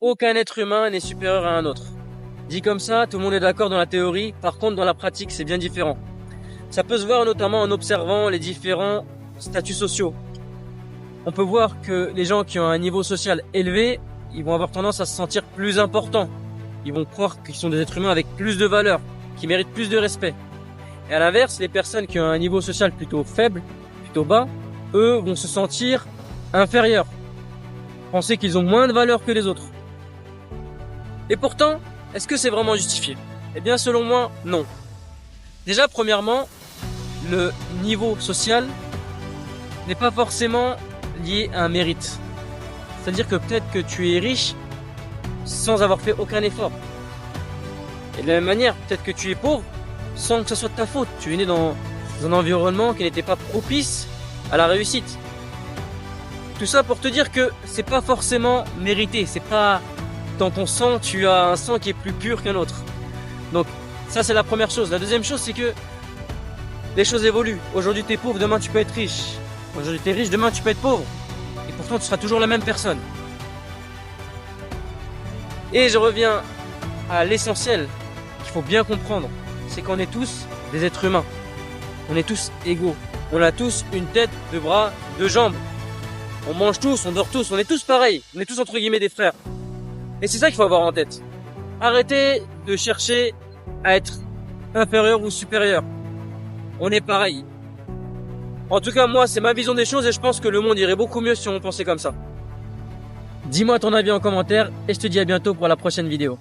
aucun être humain n'est supérieur à un autre. Dit comme ça, tout le monde est d'accord dans la théorie, par contre dans la pratique c'est bien différent. Ça peut se voir notamment en observant les différents statuts sociaux. On peut voir que les gens qui ont un niveau social élevé, ils vont avoir tendance à se sentir plus importants. Ils vont croire qu'ils sont des êtres humains avec plus de valeur, qui méritent plus de respect. Et à l'inverse, les personnes qui ont un niveau social plutôt faible, plutôt bas, eux vont se sentir inférieurs, penser qu'ils ont moins de valeur que les autres. Et pourtant, est-ce que c'est vraiment justifié? Eh bien, selon moi, non. Déjà, premièrement, le niveau social n'est pas forcément lié à un mérite. C'est-à-dire que peut-être que tu es riche sans avoir fait aucun effort. Et de la même manière, peut-être que tu es pauvre sans que ce soit de ta faute. Tu es né dans un environnement qui n'était pas propice à la réussite. Tout ça pour te dire que c'est pas forcément mérité. C'est pas dans ton sang, tu as un sang qui est plus pur qu'un autre. Donc ça c'est la première chose. La deuxième chose c'est que les choses évoluent. Aujourd'hui tu es pauvre, demain tu peux être riche. Aujourd'hui tu es riche, demain tu peux être pauvre. Et pourtant tu seras toujours la même personne. Et je reviens à l'essentiel qu'il faut bien comprendre. C'est qu'on est tous des êtres humains. On est tous égaux. On a tous une tête, deux bras, deux jambes. On mange tous, on dort tous, on est tous pareils. On est tous entre guillemets des frères. Et c'est ça qu'il faut avoir en tête. Arrêtez de chercher à être inférieur ou supérieur. On est pareil. En tout cas, moi, c'est ma vision des choses et je pense que le monde irait beaucoup mieux si on pensait comme ça. Dis-moi ton avis en commentaire et je te dis à bientôt pour la prochaine vidéo.